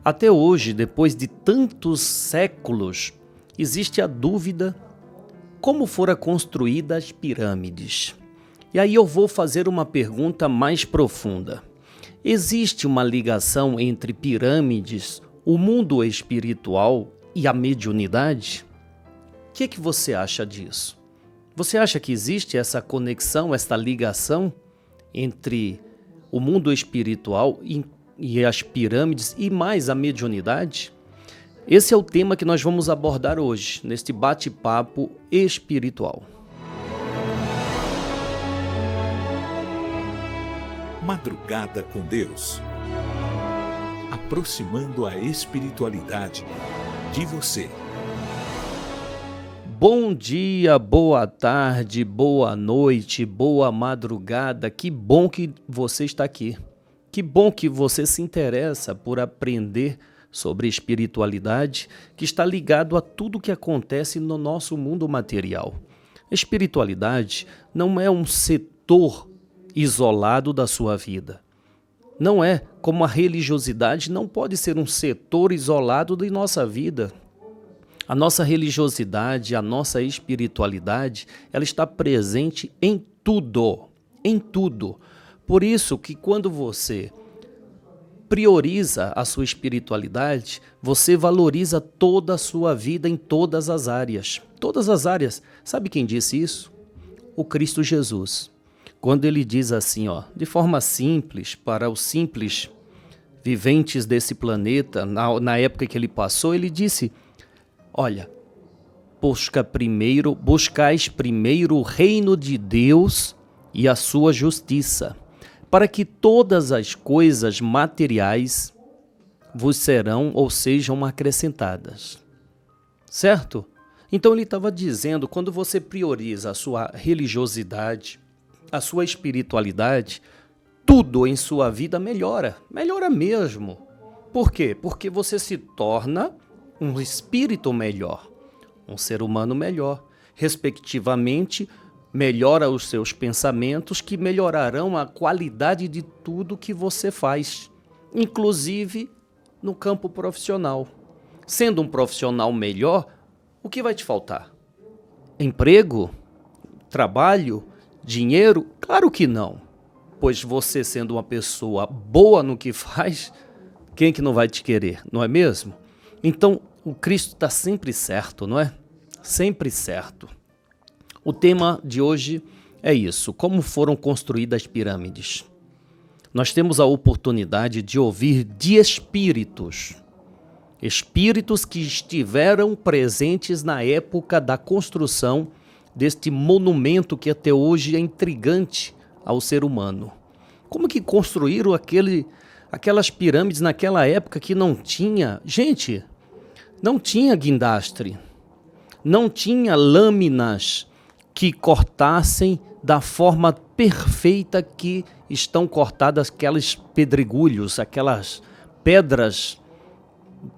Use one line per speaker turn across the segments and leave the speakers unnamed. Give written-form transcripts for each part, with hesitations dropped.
Até hoje, depois de tantos séculos, existe a dúvida como foram construídas as pirâmides. E aí eu vou fazer uma pergunta mais profunda. Existe uma ligação entre pirâmides, o mundo espiritual e a mediunidade? O que você acha disso? Você acha que existe essa conexão, essa ligação entre o mundo espiritual e as pirâmides e mais a mediunidade? Esse é o tema que nós vamos abordar hoje, neste bate-papo espiritual.
Madrugada com Deus. Aproximando a espiritualidade de você.
Bom dia, boa tarde, boa noite, boa madrugada. Que bom que você está aqui. Que bom que você se interessa por aprender sobre espiritualidade, que está ligado a tudo que acontece no nosso mundo material. Espiritualidade não é um setor isolado da sua vida. Não é como a religiosidade não pode ser um setor isolado de nossa vida. A nossa religiosidade, a nossa espiritualidade, ela está presente em tudo, em tudo. Por isso que quando você prioriza a sua espiritualidade, você valoriza toda a sua vida em todas as áreas. Todas as áreas. Sabe quem disse isso? O Cristo Jesus. Quando ele diz assim, de forma simples, para os simples viventes desse planeta, na época que ele passou, ele disse: olha, buscais primeiro o reino de Deus e a sua justiça, para que todas as coisas materiais vos serão ou sejam acrescentadas. Certo? Então ele estava dizendo, quando você prioriza a sua religiosidade, a sua espiritualidade, tudo em sua vida melhora. Melhora mesmo. Por quê? Porque você se torna um espírito melhor, um ser humano melhor. Respectivamente, melhora os seus pensamentos, que melhorarão a qualidade de tudo que você faz, inclusive no campo profissional. Sendo um profissional melhor, o que vai te faltar? Emprego? Trabalho? Dinheiro? Claro que não. Pois você sendo uma pessoa boa no que faz, quem que não vai te querer, não é mesmo? Então, o Cristo está sempre certo, não é? Sempre certo. O tema de hoje é isso, como foram construídas as pirâmides. Nós temos a oportunidade de ouvir de espíritos que estiveram presentes na época da construção deste monumento que até hoje é intrigante ao ser humano. Como que construíram aquelas pirâmides naquela época que não tinha... Gente, não tinha guindastre, não tinha lâminas que cortassem da forma perfeita que estão cortadas aqueles pedregulhos, aquelas pedras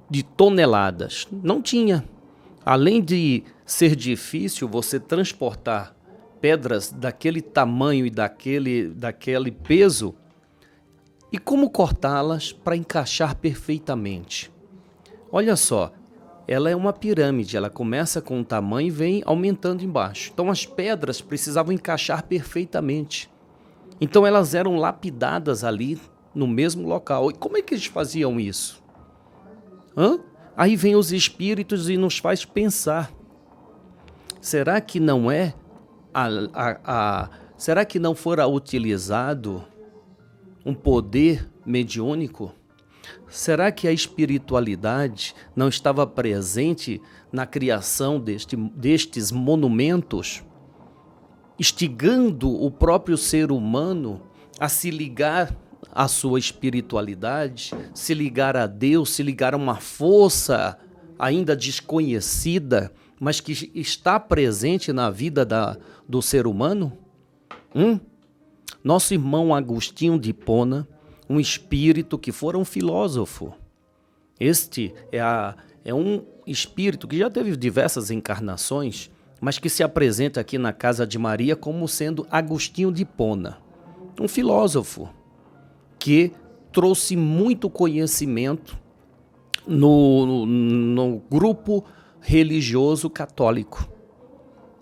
de toneladas. Não tinha. Além de ser difícil você transportar pedras daquele tamanho e daquele peso, e como cortá-las para encaixar perfeitamente? Olha só, ela é uma pirâmide, ela começa com um tamanho e vem aumentando embaixo. Então as pedras precisavam encaixar perfeitamente. Então elas eram lapidadas ali no mesmo local. E como é que eles faziam isso? Aí vem os espíritos e nos faz pensar. Será que não é será que não fora utilizado um poder mediúnico? Será que a espiritualidade não estava presente na criação destes monumentos, instigando o próprio ser humano a se ligar à sua espiritualidade, se ligar a Deus, se ligar a uma força ainda desconhecida, mas que está presente na vida do ser humano? Nosso irmão Agostinho de Hipona, um espírito que fora um filósofo. Este é um espírito que já teve diversas encarnações, mas que se apresenta aqui na Casa de Maria como sendo Agostinho de Hipona, um filósofo que trouxe muito conhecimento no grupo religioso católico.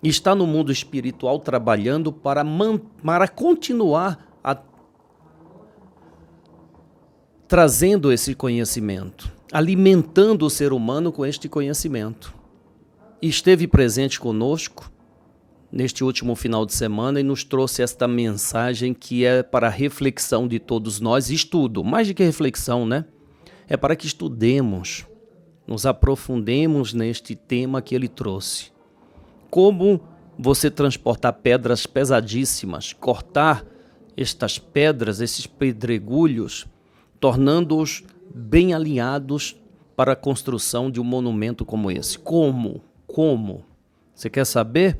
Está no mundo espiritual trabalhando para continuar trazendo esse conhecimento, alimentando o ser humano com este conhecimento. Esteve presente conosco neste último final de semana e nos trouxe esta mensagem que é para a reflexão de todos nós, estudo, mais do que reflexão, né? É para que estudemos, nos aprofundemos neste tema que ele trouxe. Como você transportar pedras pesadíssimas, cortar estas pedras, esses pedregulhos, tornando-os bem alinhados para a construção de um monumento como esse. Como? Você quer saber?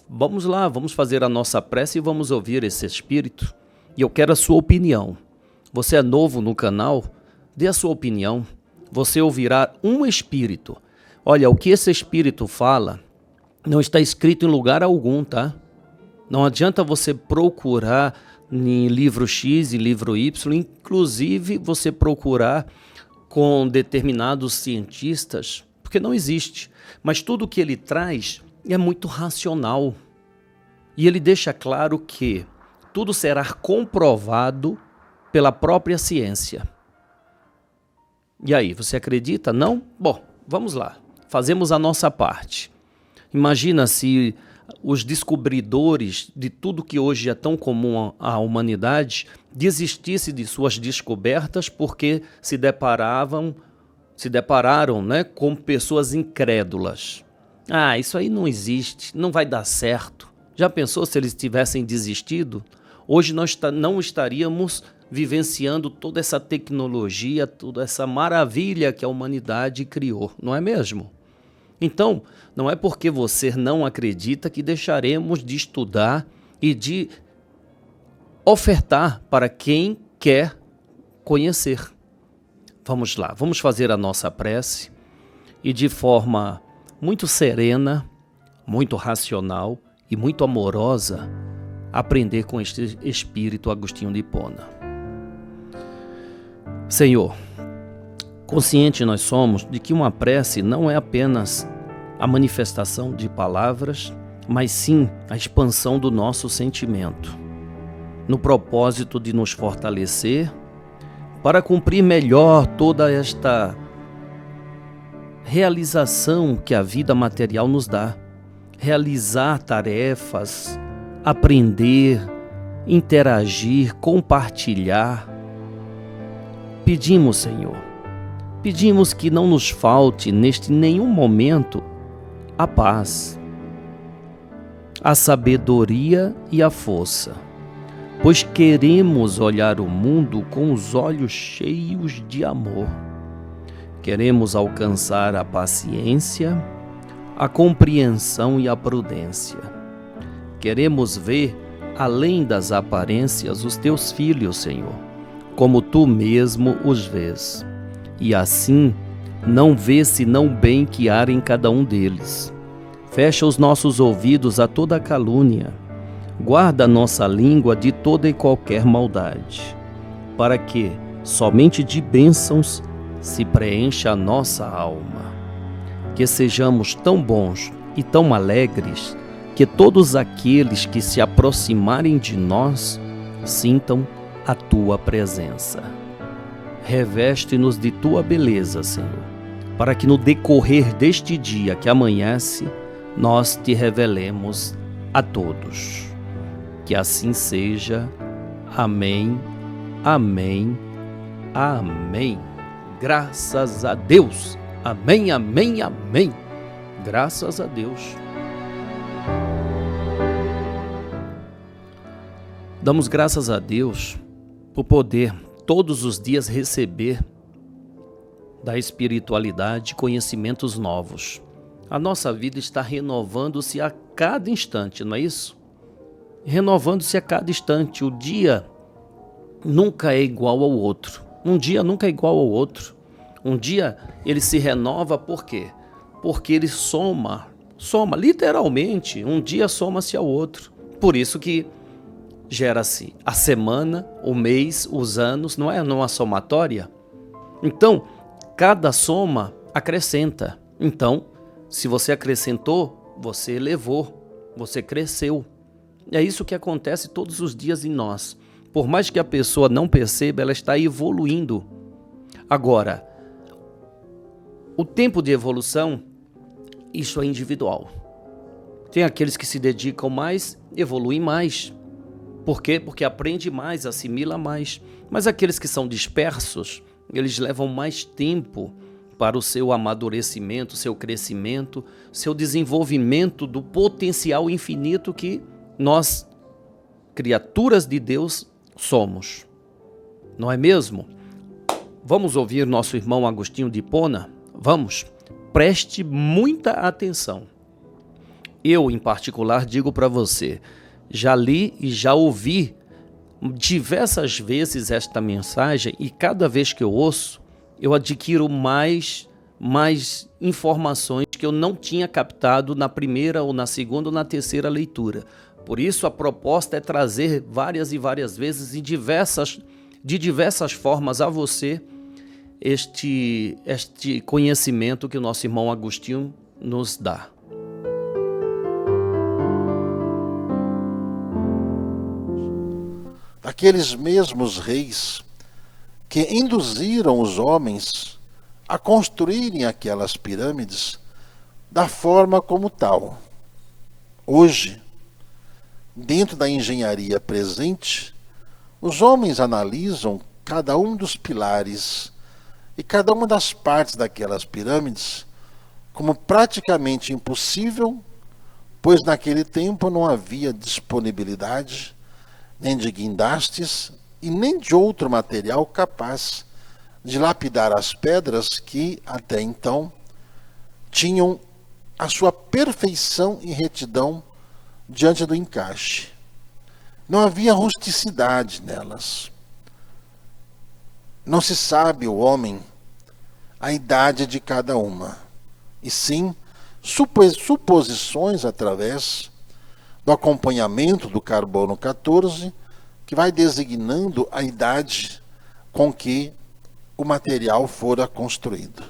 Vamos lá, vamos fazer a nossa prece e vamos ouvir esse Espírito. E eu quero a sua opinião. Você é novo no canal? Dê a sua opinião. Você ouvirá um Espírito. Olha, o que esse Espírito fala não está escrito em lugar algum, tá? Não adianta você procurar em livro X e livro Y, inclusive você procurar com determinados cientistas, porque não existe. Mas tudo que ele traz é muito racional. E ele deixa claro que tudo será comprovado pela própria ciência. E aí, você acredita? Não? Bom, vamos lá. Fazemos a nossa parte. Imagina se os descobridores de tudo que hoje é tão comum à humanidade desistissem de suas descobertas porque se depararam, né, com pessoas incrédulas. Ah, isso aí não existe, não vai dar certo. Já pensou se eles tivessem desistido? Hoje nós não estaríamos vivenciando toda essa tecnologia, toda essa maravilha que a humanidade criou, não é mesmo? Então, não é porque você não acredita que deixaremos de estudar e de ofertar para quem quer conhecer. Vamos lá, vamos fazer a nossa prece e de forma muito serena, muito racional e muito amorosa, aprender com este Espírito Agostinho de Hipona. Senhor, consciente nós somos de que uma prece não é apenas a manifestação de palavras, mas sim a expansão do nosso sentimento, no propósito de nos fortalecer para cumprir melhor toda esta realização que a vida material nos dá. Realizar tarefas, aprender, interagir, compartilhar. Pedimos, Senhor, pedimos que não nos falte neste nenhum momento a paz, a sabedoria e a força, pois queremos olhar o mundo com os olhos cheios de amor. Queremos alcançar a paciência, a compreensão e a prudência. Queremos ver, além das aparências, os teus filhos, Senhor, como tu mesmo os vês. E assim, não vê senão o bem que há em cada um deles. Fecha os nossos ouvidos a toda calúnia. Guarda a nossa língua de toda e qualquer maldade, para que, somente de bênçãos, se preencha a nossa alma. Que sejamos tão bons e tão alegres que todos aqueles que se aproximarem de nós sintam a tua presença. Reveste-nos de tua beleza, Senhor, para que no decorrer deste dia que amanhece, nós te revelemos a todos. Que assim seja. Amém, amém, amém. Graças a Deus. Amém, amém, amém. Graças a Deus. Damos graças a Deus por poder todos os dias receber da espiritualidade conhecimentos novos. A nossa vida está renovando-se a cada instante, não é isso? Renovando-se a cada instante. O dia nunca é igual ao outro. Um dia nunca é igual ao outro. Um dia ele se renova por quê? Porque ele soma, literalmente, um dia soma-se ao outro. Por isso que gera-se a semana, o mês, os anos, não é numa somatória? Então, Cada soma acrescenta. Então, se você acrescentou, você elevou, você cresceu. É isso que acontece todos os dias em nós. Por mais que a pessoa não perceba, ela está evoluindo. Agora, o tempo de evolução, isso é individual. Tem aqueles que se dedicam mais, evoluem mais. Por quê? Porque aprende mais, assimila mais. Mas aqueles que são dispersos, eles levam mais tempo para o seu amadurecimento, seu crescimento, seu desenvolvimento do potencial infinito que nós, criaturas de Deus, somos. Não é mesmo? Vamos ouvir nosso irmão Agostinho de Hipona? Vamos? Preste muita atenção. Eu, em particular, digo para você, já li e já ouvi diversas vezes esta mensagem e cada vez que eu ouço, eu adquiro mais informações que eu não tinha captado na primeira ou na segunda ou na terceira leitura. Por isso a proposta é trazer várias e várias vezes de diversas formas a você este conhecimento que o nosso irmão Agostinho nos dá.
Aqueles mesmos reis que induziram os homens a construírem aquelas pirâmides da forma como tal. Hoje, dentro da engenharia presente, os homens analisam cada um dos pilares e cada uma das partes daquelas pirâmides como praticamente impossível, pois naquele tempo não havia disponibilidade nem de guindastes e nem de outro material capaz de lapidar as pedras que, até então, tinham a sua perfeição e retidão diante do encaixe. Não havia rusticidade nelas. Não se sabe, o homem, a idade de cada uma, e sim suposições através do acompanhamento do carbono 14, que vai designando a idade com que o material fora construído.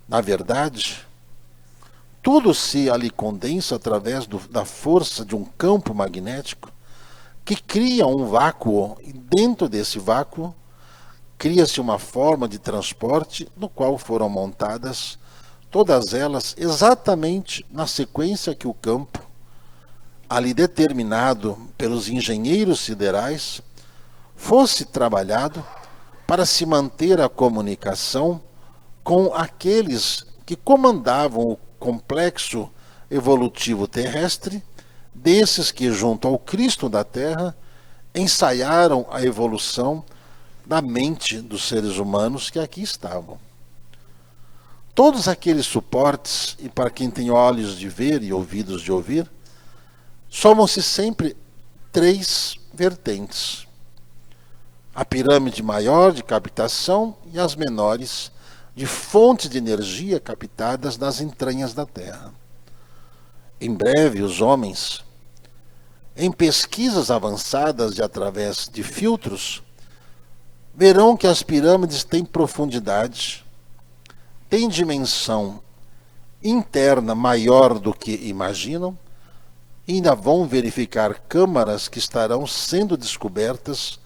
Na verdade, tudo se ali condensa através da força de um campo magnético que cria um vácuo, e dentro desse vácuo cria-se uma forma de transporte no qual foram montadas todas elas exatamente na sequência que o campo, ali determinado pelos engenheiros siderais, fosse trabalhado para se manter a comunicação com aqueles que comandavam o complexo evolutivo terrestre, desses que, junto ao Cristo da Terra, ensaiaram a evolução da mente dos seres humanos que aqui estavam. Todos aqueles suportes, e para quem tem olhos de ver e ouvidos de ouvir, somam-se sempre três vertentes: a pirâmide maior de captação e as menores de fontes de energia captadas nas entranhas da Terra. Em breve, os homens, em pesquisas avançadas e através de filtros, verão que as pirâmides têm profundidade, têm dimensão interna maior do que imaginam, e ainda vão verificar câmaras que estarão sendo descobertas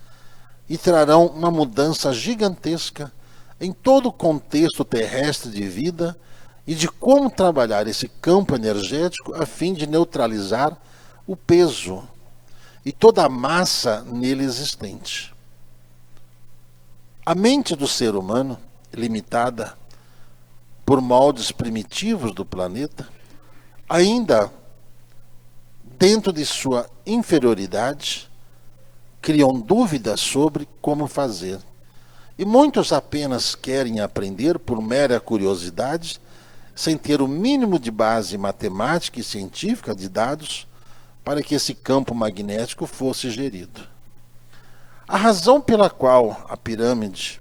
e trarão uma mudança gigantesca em todo o contexto terrestre de vida e de como trabalhar esse campo energético a fim de neutralizar o peso e toda a massa nele existente. A mente do ser humano, limitada por moldes primitivos do planeta, ainda dentro de sua inferioridade, criam dúvidas sobre como fazer. E muitos apenas querem aprender por mera curiosidade, sem ter o mínimo de base matemática e científica de dados para que esse campo magnético fosse gerido. A razão pela qual a pirâmide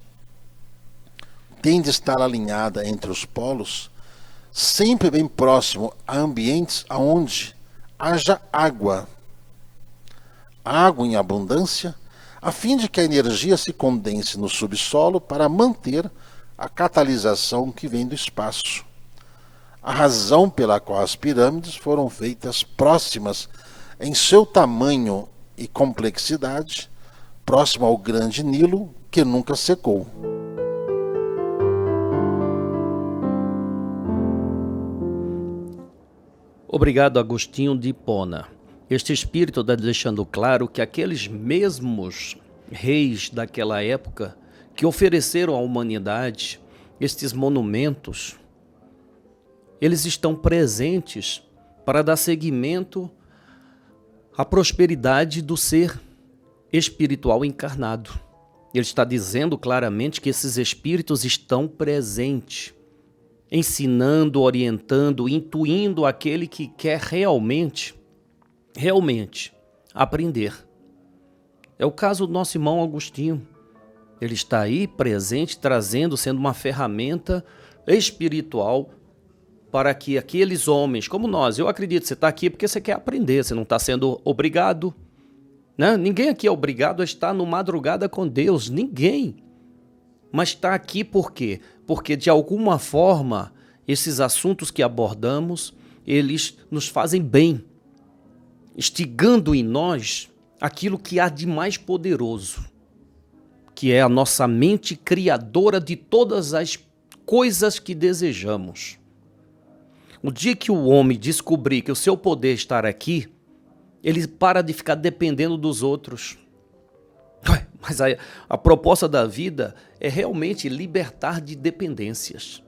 tem de estar alinhada entre os polos, sempre bem próximo a ambientes onde haja água em abundância, a fim de que a energia se condense no subsolo para manter a catalisação que vem do espaço. A razão pela qual as pirâmides foram feitas próximas em seu tamanho e complexidade, próximo ao grande Nilo, que nunca secou.
Obrigado, Agostinho de Hipona. Este espírito está deixando claro que aqueles mesmos reis daquela época que ofereceram à humanidade estes monumentos, eles estão presentes para dar seguimento à prosperidade do ser espiritual encarnado. Ele está dizendo claramente que esses espíritos estão presentes, ensinando, orientando, intuindo aquele que quer realmente aprender. É o caso do nosso irmão Agostinho. Ele está aí presente, trazendo, sendo uma ferramenta espiritual para que aqueles homens, como nós, eu acredito, você está aqui porque você quer aprender, você não está sendo obrigado, né? Ninguém aqui é obrigado a estar no madrugada com Deus, ninguém. Mas está aqui por quê? Porque de alguma forma, esses assuntos que abordamos, eles nos fazem bem, instigando em nós aquilo que há de mais poderoso, que é a nossa mente criadora de todas as coisas que desejamos. O dia que o homem descobrir que o seu poder está aqui, ele para de ficar dependendo dos outros. Mas a proposta da vida é realmente libertar de dependências,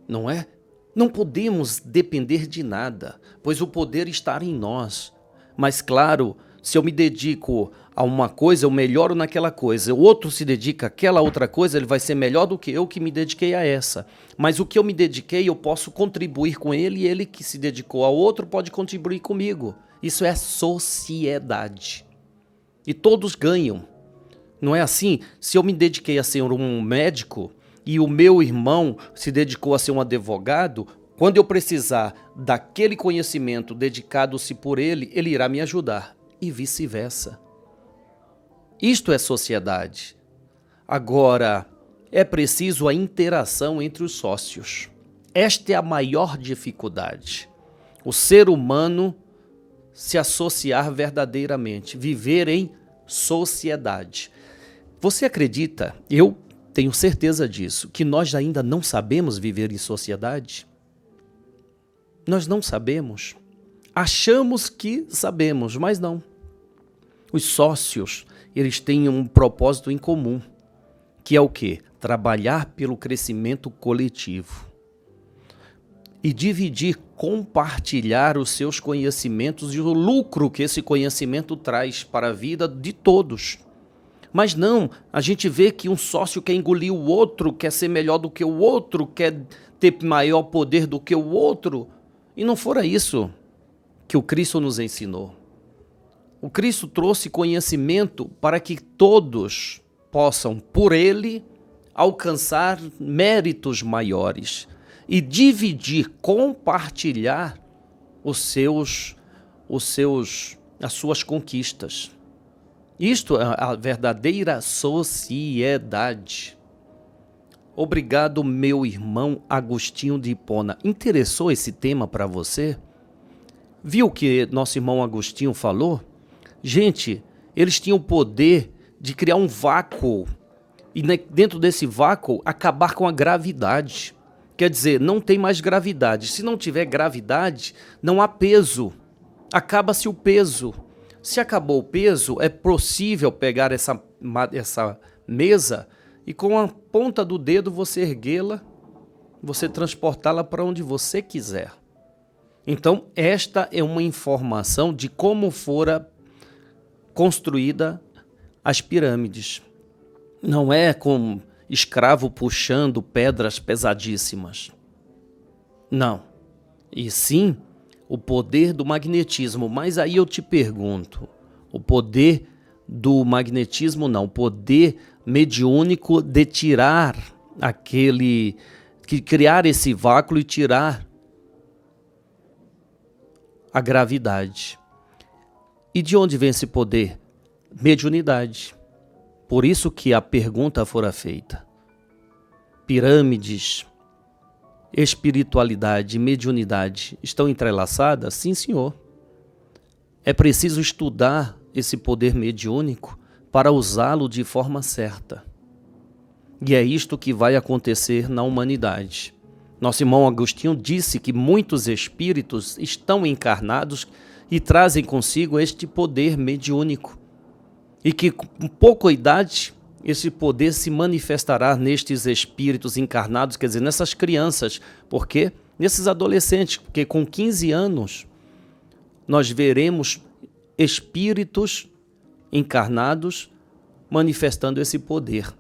não é? Não podemos depender de nada, pois o poder está em nós. Mas claro, se eu me dedico a uma coisa, eu melhoro naquela coisa. O outro se dedica àquela outra coisa, ele vai ser melhor do que eu que me dediquei a essa. Mas o que eu me dediquei, eu posso contribuir com ele e ele que se dedicou ao outro pode contribuir comigo. Isso é sociedade. E todos ganham. Não é assim? Se eu me dediquei a ser um médico e o meu irmão se dedicou a ser um advogado, quando eu precisar daquele conhecimento dedicado-se por ele, ele irá me ajudar. E vice-versa. Isto é sociedade. Agora, é preciso a interação entre os sócios. Esta é a maior dificuldade. O ser humano se associar verdadeiramente, viver em sociedade. Você acredita, eu tenho certeza disso, que nós ainda não sabemos viver em sociedade? Nós não sabemos. Achamos que sabemos, mas não. Os sócios, eles têm um propósito em comum, que é o quê? Trabalhar pelo crescimento coletivo. E dividir, compartilhar os seus conhecimentos e o lucro que esse conhecimento traz para a vida de todos. Mas não, a gente vê que um sócio quer engolir o outro, quer ser melhor do que o outro, quer ter maior poder do que o outro. E não fora isso que o Cristo nos ensinou. O Cristo trouxe conhecimento para que todos possam, por ele, alcançar méritos maiores e dividir, compartilhar as suas conquistas. Isto é a verdadeira sociedade. Obrigado, meu irmão Agostinho de Hipona. Interessou esse tema para você? Viu o que nosso irmão Agostinho falou? Gente, eles tinham o poder de criar um vácuo e dentro desse vácuo acabar com a gravidade. Quer dizer, não tem mais gravidade. Se não tiver gravidade, não há peso. Acaba-se o peso. Se acabou o peso, é possível pegar essa mesa e com a ponta do dedo você erguê-la, você transportá-la para onde você quiser. Então, esta é uma informação de como fora construída as pirâmides. Não é com escravo puxando pedras pesadíssimas. Não. E sim, o poder do magnetismo. Mas aí eu te pergunto, o poder do magnetismo não, o poder mediúnico de tirar criar esse vácuo e tirar a gravidade. E de onde vem esse poder? Mediunidade. Por isso que a pergunta fora feita. pirâmides, espiritualidade e mediunidade estão entrelaçadas? Sim, senhor. É preciso estudar esse poder mediúnico para usá-lo de forma certa. E é isto que vai acontecer na humanidade. Nosso irmão Agostinho disse que muitos espíritos estão encarnados e trazem consigo este poder mediúnico. E que com pouca idade, esse poder se manifestará nestes espíritos encarnados, quer dizer, nessas crianças. Por quê? Nesses adolescentes, porque com 15 anos nós veremos espíritos encarnados manifestando esse poder.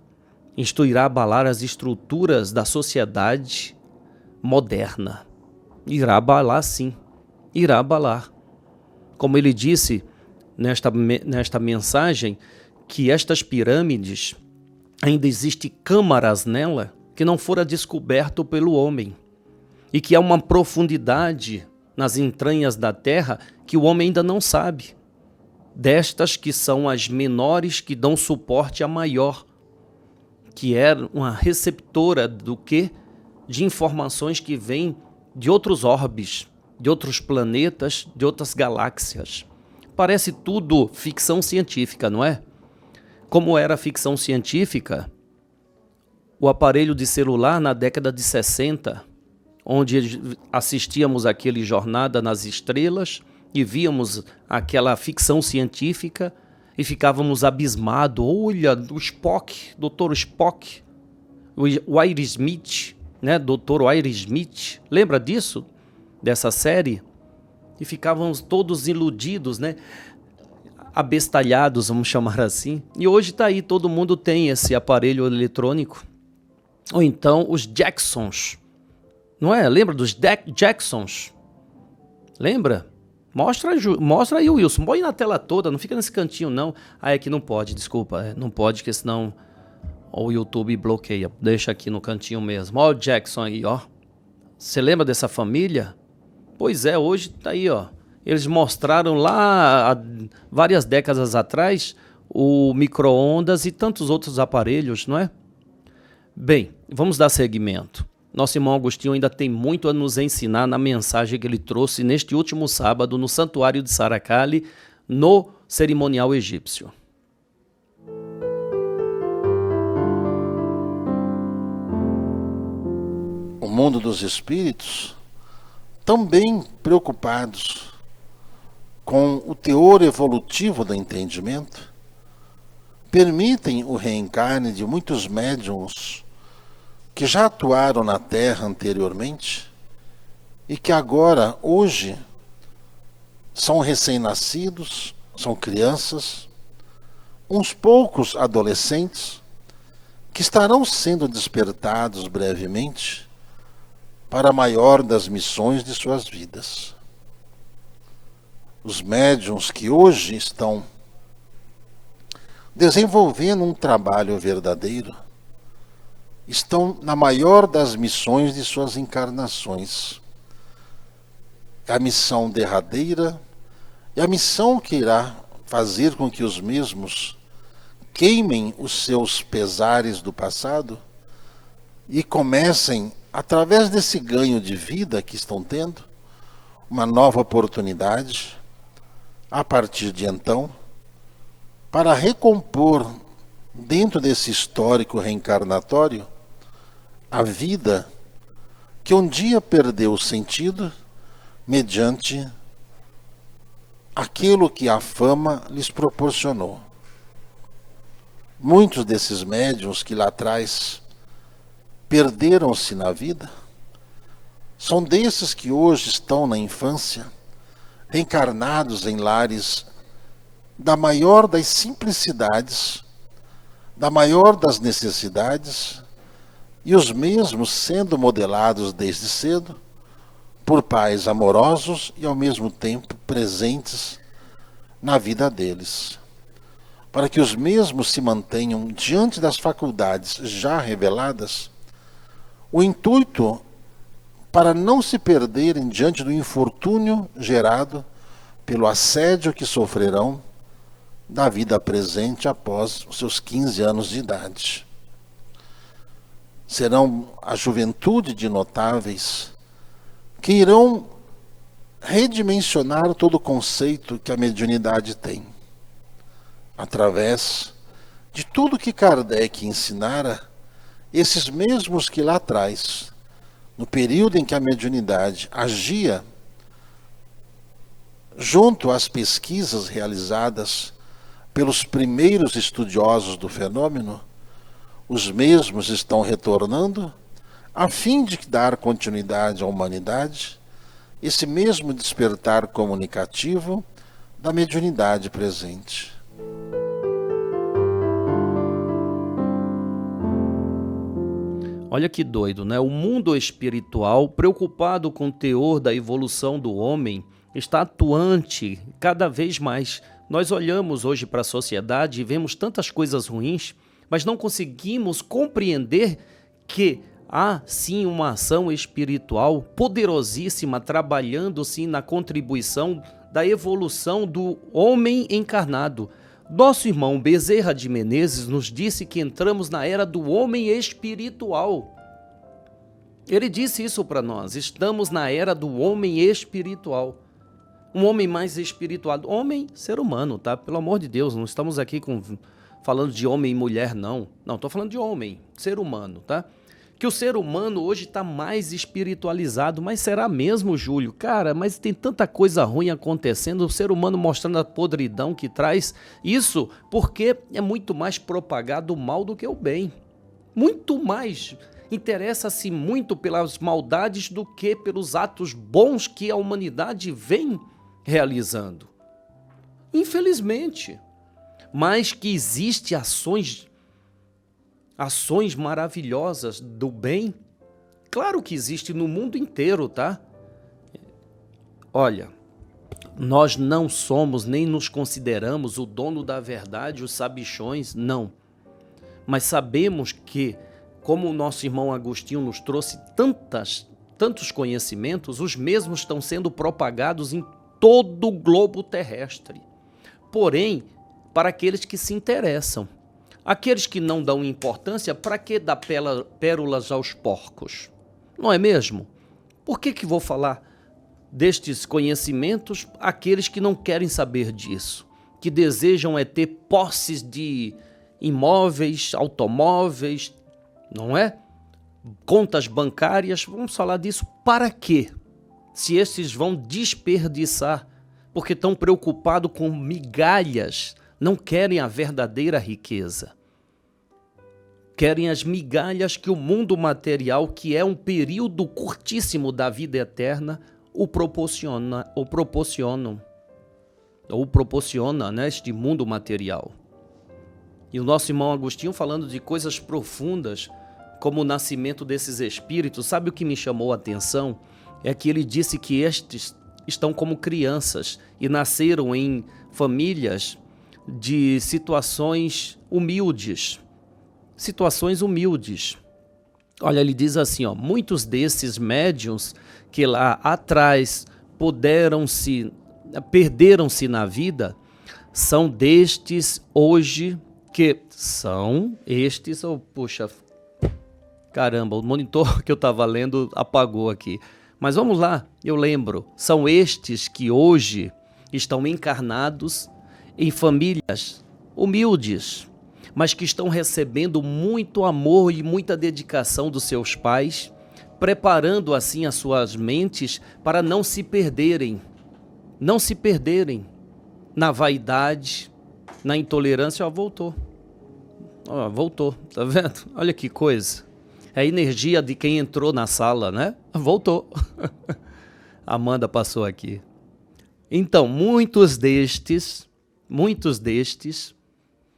Isto irá abalar as estruturas da sociedade moderna. Irá abalar, sim. Irá abalar. Como ele disse nesta mensagem, que estas pirâmides, ainda existem câmaras nela que não fora descoberto pelo homem. E que há uma profundidade nas entranhas da terra que o homem ainda não sabe. Destas que são as menores que dão suporte à maior, que é uma receptora do quê? De informações que vêm de outros orbes, de outros planetas, de outras galáxias. Parece tudo ficção científica, não é? Como era a ficção científica, o aparelho de celular na década de 60, onde assistíamos aquele Jornada nas Estrelas e víamos aquela ficção científica e ficávamos abismados. Olha, o Spock, Dr. Spock, o Smith, né? Dr. Smith, lembra disso? Dessa série? E ficávamos todos iludidos, né? Abestalhados, vamos chamar assim. E hoje está aí, todo mundo tem esse aparelho eletrônico. Ou então os Jacksons, não é? Lembra dos Jacksons? Lembra? Mostra aí, Wilson. Põe na tela toda, não fica nesse cantinho, não. Ah, é que não pode, desculpa. Não pode, porque senão o YouTube bloqueia. Deixa aqui no cantinho mesmo. Ó o Jackson aí, ó. Você lembra dessa família? Pois é, hoje tá aí, ó. Eles mostraram lá, há várias décadas atrás, o micro-ondas e tantos outros aparelhos, não é? Bem, vamos dar seguimento. Nosso irmão Agostinho ainda tem muito a nos ensinar na mensagem que ele trouxe neste último sábado no Santuário de Saracali, no cerimonial egípcio.
O mundo dos espíritos, também preocupados com o teor evolutivo do entendimento, permitem o reencarne de muitos médiuns que já atuaram na Terra anteriormente e que agora, hoje, são recém-nascidos, são crianças, uns poucos adolescentes, que estarão sendo despertados brevemente para a maior das missões de suas vidas. Os médiuns que hoje estão desenvolvendo um trabalho verdadeiro, estão na maior das missões de suas encarnações. A missão derradeira e a missão que irá fazer com que os mesmos queimem os seus pesares do passado e comecem, através desse ganho de vida que estão tendo, uma nova oportunidade, a partir de então, para recompor, dentro desse histórico reencarnatório, a vida que um dia perdeu o sentido mediante aquilo que a fama lhes proporcionou. Muitos desses médiuns que lá atrás perderam-se na vida, são desses que hoje estão na infância, reencarnados em lares da maior das simplicidades, da maior das necessidades, e os mesmos sendo modelados desde cedo por pais amorosos e ao mesmo tempo presentes na vida deles, para que os mesmos se mantenham diante das faculdades já reveladas. O intuito para não se perderem diante do infortúnio gerado pelo assédio que sofrerão da vida presente após os seus 15 anos de idade. serão a juventude de notáveis que irão redimensionar todo o conceito que a mediunidade tem, através de tudo que Kardec ensinara, esses mesmos que lá atrás, no período em que a mediunidade agia, junto às pesquisas realizadas pelos primeiros estudiosos do fenômeno, os mesmos estão retornando a fim de dar continuidade à humanidade, esse mesmo despertar comunicativo da mediunidade presente.
Olha que doido, né? O mundo espiritual, preocupado com o teor da evolução do homem, está atuante cada vez mais. Nós olhamos hoje para a sociedade e vemos tantas coisas ruins, mas não conseguimos compreender que há sim uma ação espiritual poderosíssima trabalhando sim na contribuição da evolução do homem encarnado. Nosso irmão Bezerra de Menezes nos disse que entramos na era do homem espiritual. Ele disse isso para nós, estamos na era do homem espiritual. Um homem mais espiritual. Homem, ser humano, tá? Pelo amor de Deus, não estamos aqui falando de homem e mulher, não. Não, estou falando de homem, ser humano, tá? Que o ser humano hoje está mais espiritualizado, mas será mesmo, Júlio? Cara, mas tem tanta coisa ruim acontecendo, o ser humano mostrando a podridão que traz isso, porque é muito mais propagado o mal do que o bem. Muito mais. Interessa-se muito pelas maldades do que pelos atos bons que a humanidade vem realizando. Infelizmente. Mas que existem ações maravilhosas do bem, claro que existe no mundo inteiro, tá? Olha, nós não somos nem nos consideramos o dono da verdade, os sabichões, não. Mas sabemos que, como o nosso irmão Agostinho nos trouxe tantos conhecimentos, os mesmos estão sendo propagados em todo o globo terrestre. Porém, para aqueles que se interessam. Aqueles que não dão importância, para que dar pérolas aos porcos? Não é mesmo? Por que vou falar destes conhecimentos àqueles que não querem saber disso? Que desejam é ter posses de imóveis, automóveis, não é? Contas bancárias, vamos falar disso para quê? Se esses vão desperdiçar, porque estão preocupados com migalhas, não querem a verdadeira riqueza. Querem as migalhas que o mundo material, que é um período curtíssimo da vida eterna, o proporciona, né, este mundo material. E o nosso irmão Agostinho falando de coisas profundas, como o nascimento desses espíritos, sabe o que me chamou a atenção? É que ele disse que estes estão como crianças e nasceram em famílias de situações humildes. Olha, ele diz assim, ó, muitos desses médiuns que lá atrás perderam-se na vida, são destes hoje que são estes, puxa, caramba, o monitor que eu estava lendo apagou aqui. Mas vamos lá, eu lembro, são estes que hoje estão encarnados em famílias humildes, mas que estão recebendo muito amor e muita dedicação dos seus pais, preparando assim as suas mentes para não se perderem na vaidade, na intolerância. Voltou, tá vendo? Olha que coisa, é a energia de quem entrou na sala, né? Voltou. Amanda passou aqui. Então, muitos destes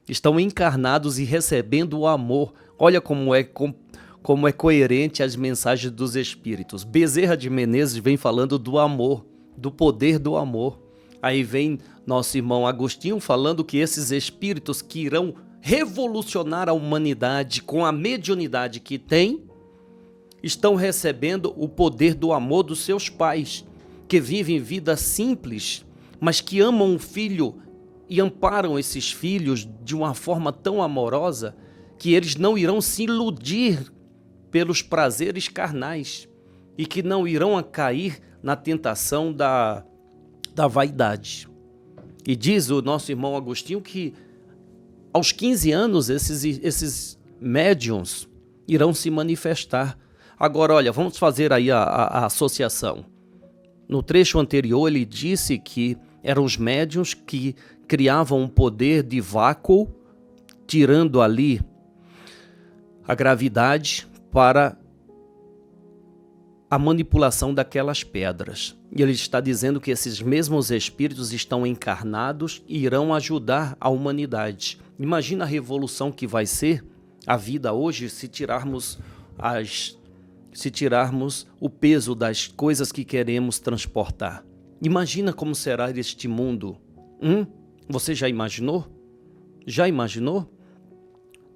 estão encarnados e recebendo o amor. Olha como é coerente as mensagens dos espíritos. Bezerra de Menezes vem falando do amor, do poder do amor. Aí vem nosso irmão Agostinho falando que esses espíritos que irão revolucionar a humanidade com a mediunidade que tem, estão recebendo o poder do amor dos seus pais, que vivem vida simples, mas que amam o filho e amparam esses filhos de uma forma tão amorosa que eles não irão se iludir pelos prazeres carnais e que não irão cair na tentação da vaidade. E diz o nosso irmão Agostinho que aos 15 anos esses médiuns irão se manifestar. Agora, olha, vamos fazer aí a associação. No trecho anterior ele disse que eram os médiuns que criavam um poder de vácuo, tirando ali a gravidade para a manipulação daquelas pedras. E ele está dizendo que esses mesmos espíritos estão encarnados e irão ajudar a humanidade. Imagina a revolução que vai ser a vida hoje se tirarmos o peso das coisas que queremos transportar. Imagina como será este mundo. Você já imaginou? Já imaginou?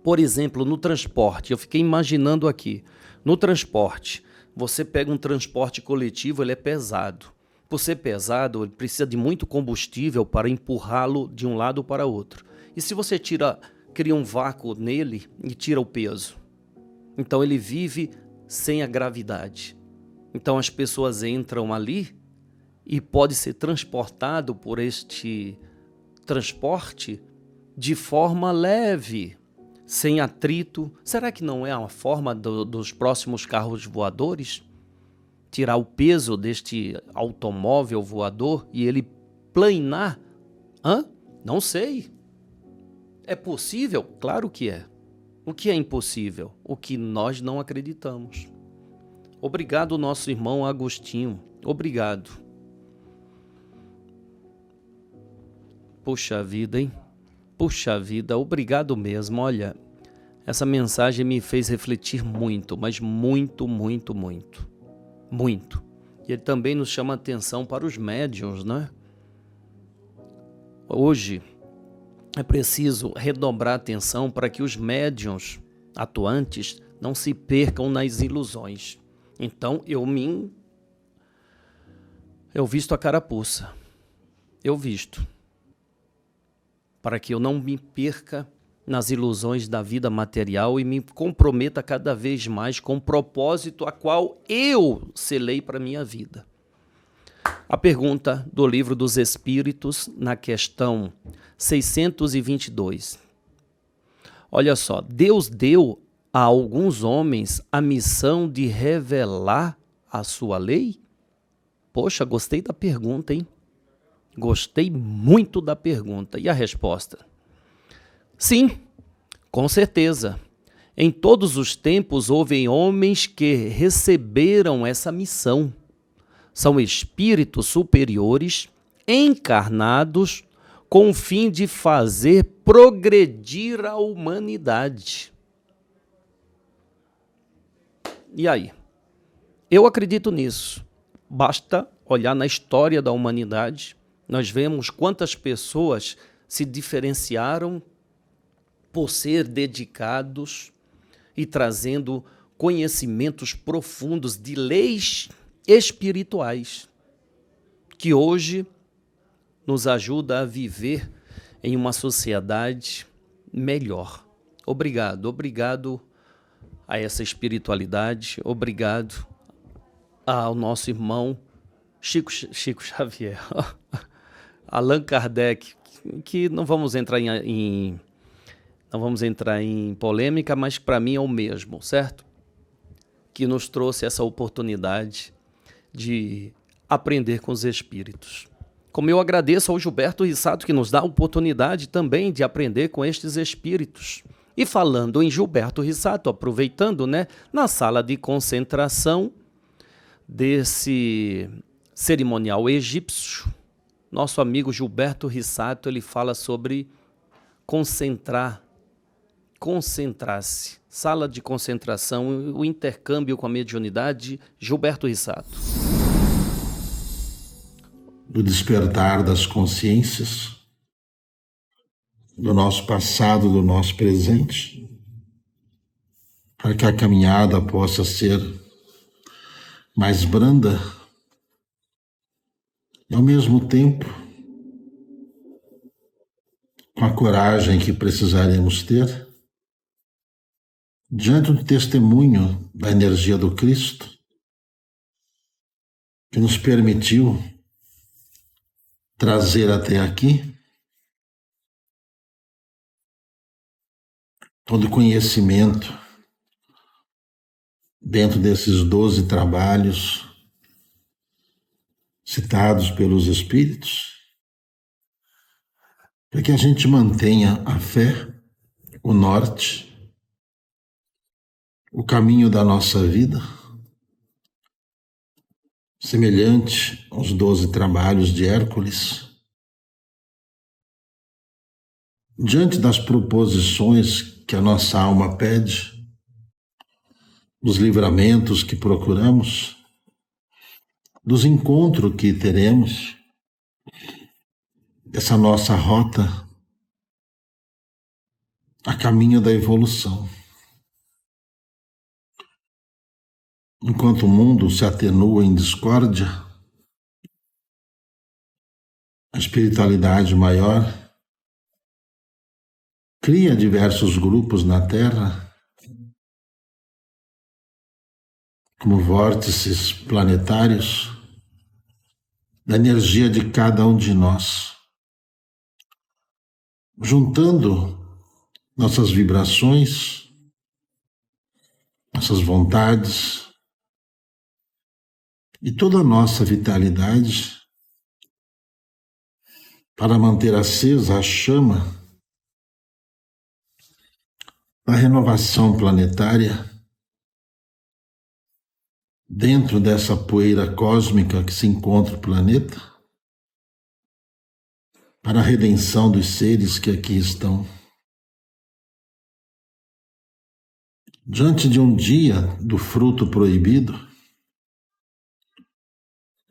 Por exemplo, no transporte, eu fiquei imaginando aqui, no transporte, você pega um transporte coletivo, ele é pesado. Por ser pesado, ele precisa de muito combustível para empurrá-lo de um lado para outro. E se você cria um vácuo nele e tira o peso? Então ele vive sem a gravidade. Então as pessoas entram ali e pode ser transportado por este transporte de forma leve, sem atrito. Será que não é a forma dos próximos carros voadores? Tirar o peso deste automóvel voador e ele planar? Não sei. É possível? Claro que é. O que é impossível? O que nós não acreditamos. Obrigado, nosso irmão Agostinho. Obrigado. Puxa vida, hein? Puxa vida, obrigado mesmo. Olha, essa mensagem me fez refletir muito, mas muito, muito, muito. Muito. E ele também nos chama a atenção para os médiuns, né? Hoje é preciso redobrar a atenção para que os médiuns atuantes não se percam nas ilusões. Então eu visto a carapuça. Eu visto. Para que eu não me perca nas ilusões da vida material e me comprometa cada vez mais com o propósito a qual eu selei para a minha vida. A pergunta do Livro dos Espíritos, na questão 622. Olha só, Deus deu a alguns homens a missão de revelar a sua lei? Poxa, gostei da pergunta, hein? Gostei muito da pergunta. E a resposta? Sim, com certeza. Em todos os tempos houve homens que receberam essa missão. São espíritos superiores, encarnados, com o fim de fazer progredir a humanidade. E aí? Eu acredito nisso. Basta olhar na história da humanidade. Nós vemos quantas pessoas se diferenciaram por ser dedicados e trazendo conhecimentos profundos de leis espirituais, que hoje nos ajuda a viver em uma sociedade melhor. Obrigado a essa espiritualidade, obrigado ao nosso irmão Chico Xavier, Allan Kardec, que não vamos entrar em polêmica, mas para mim é o mesmo, certo? Que nos trouxe essa oportunidade de aprender com os espíritos. Como eu agradeço ao Gilberto Rissato, que nos dá a oportunidade também de aprender com estes espíritos. E falando em Gilberto Rissato, aproveitando, na sala de concentração desse cerimonial egípcio, nosso amigo Gilberto Rissato, ele fala sobre concentrar-se, sala de concentração, o intercâmbio com a mediunidade. Gilberto Rissato.
Do despertar das consciências, do nosso passado, do nosso presente, para que a caminhada possa ser mais branda e, ao mesmo tempo, com a coragem que precisaremos ter diante do testemunho da energia do Cristo, que nos permitiu trazer até aqui todo o conhecimento dentro desses 12 trabalhos citados pelos Espíritos, para que a gente mantenha a fé, o norte, o caminho da nossa vida, semelhante aos 12 trabalhos de Hércules, diante das proposições que a nossa alma pede, dos livramentos que procuramos, dos encontros que teremos, dessa nossa rota a caminho da evolução. Enquanto o mundo se atenua em discórdia, a espiritualidade maior cria diversos grupos na Terra, como vórtices planetários, da energia de cada um de nós, juntando nossas vibrações, nossas vontades e toda a nossa vitalidade para manter acesa a chama da renovação planetária dentro dessa poeira cósmica que se encontra o planeta, para a redenção dos seres que aqui estão. Diante de um dia do fruto proibido,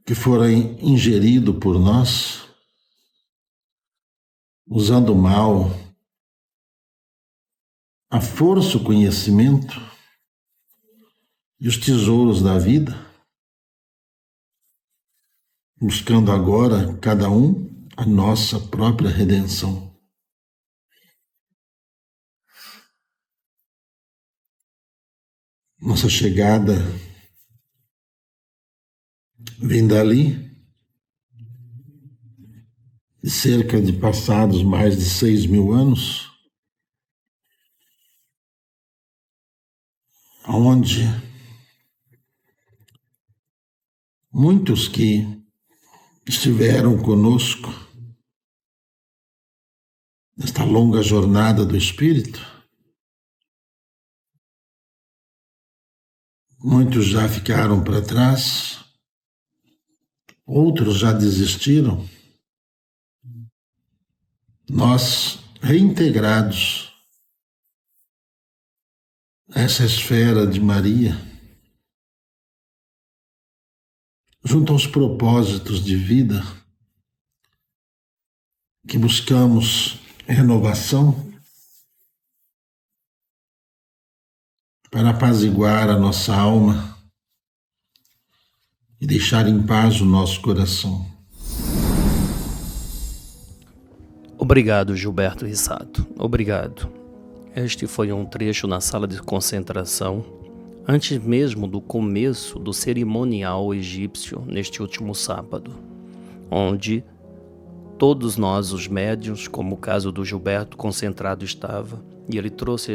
que fora ingerido por nós, usando mal a força, o conhecimento e os tesouros da vida, buscando agora, cada um, a nossa própria redenção. Nossa chegada vem dali, de cerca de passados mais de 6.000 anos, onde muitos que estiveram conosco nesta longa jornada do Espírito, muitos já ficaram para trás, outros já desistiram. Nós, reintegrados a essa esfera de Maria, junto aos propósitos de vida, que buscamos renovação para apaziguar a nossa alma e deixar em paz o nosso coração.
Obrigado, Gilberto Rissato. Obrigado. Este foi um trecho na sala de concentração, antes mesmo do começo do cerimonial egípcio neste último sábado, onde todos nós, os médiuns, como o caso do Gilberto, concentrado estava, e ele trouxe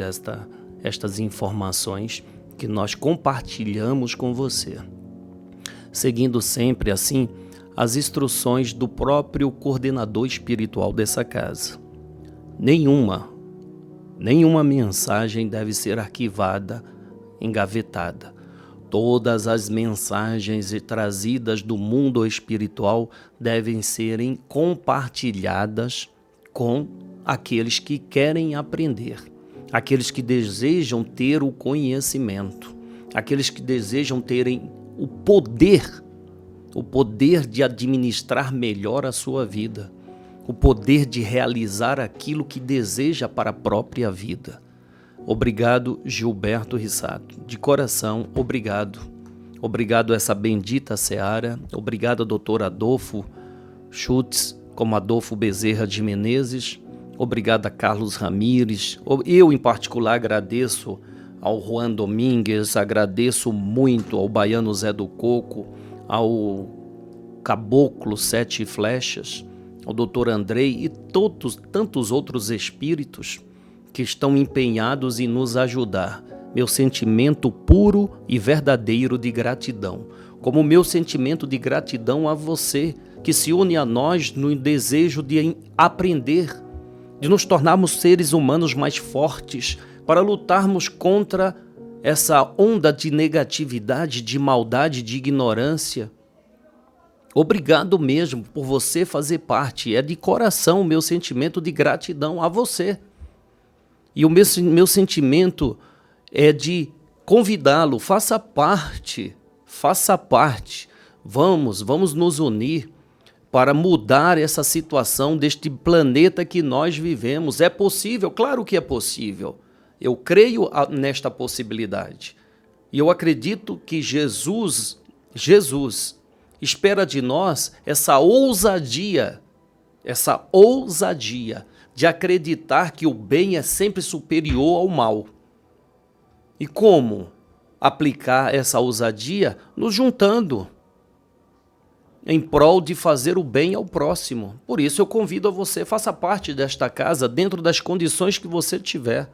estas informações que nós compartilhamos com você, seguindo sempre assim as instruções do próprio coordenador espiritual dessa casa. Nenhuma mensagem deve ser arquivada, engavetada. Todas as mensagens trazidas do mundo espiritual devem serem compartilhadas com aqueles que querem aprender, aqueles que desejam ter o conhecimento, aqueles que desejam terem o poder de administrar melhor a sua vida, o poder de realizar aquilo que deseja para a própria vida. Obrigado, Gilberto Rissato. De coração, obrigado. Obrigado a essa bendita seara. Obrigado, doutor Adolfo Schutz, como Adolfo Bezerra de Menezes. Obrigado a Carlos Ramires. Eu, em particular, agradeço ao Juan Domingues, agradeço muito ao Baiano Zé do Coco, ao Caboclo Sete Flechas, ao Dr. Andrei e tantos outros espíritos que estão empenhados em nos ajudar. Meu sentimento puro e verdadeiro de gratidão, como o meu sentimento de gratidão a você, que se une a nós no desejo de aprender, de nos tornarmos seres humanos mais fortes, para lutarmos contra essa onda de negatividade, de maldade, de ignorância. Obrigado mesmo por você fazer parte. É de coração o meu sentimento de gratidão a você. E o meu sentimento é de convidá-lo, faça parte. Vamos nos unir para mudar essa situação deste planeta que nós vivemos. É possível? Claro que é possível. Eu creio nesta possibilidade. E eu acredito que Jesus espera de nós essa ousadia de acreditar que o bem é sempre superior ao mal. E como aplicar essa ousadia? Nos juntando em prol de fazer o bem ao próximo. Por isso eu convido a você, faça parte desta casa dentro das condições que você tiver.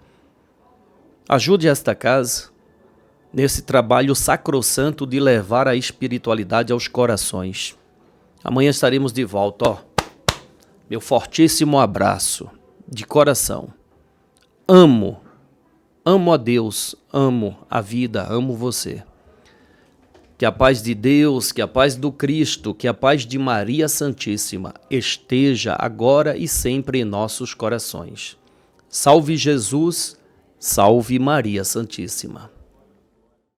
Ajude esta casa nesse trabalho sacrossanto de levar a espiritualidade aos corações. Amanhã estaremos de volta. Meu fortíssimo abraço de coração. Amo a Deus, amo a vida, amo você. Que a paz de Deus, que a paz do Cristo, que a paz de Maria Santíssima esteja agora e sempre em nossos corações. Salve Jesus, salve Maria Santíssima.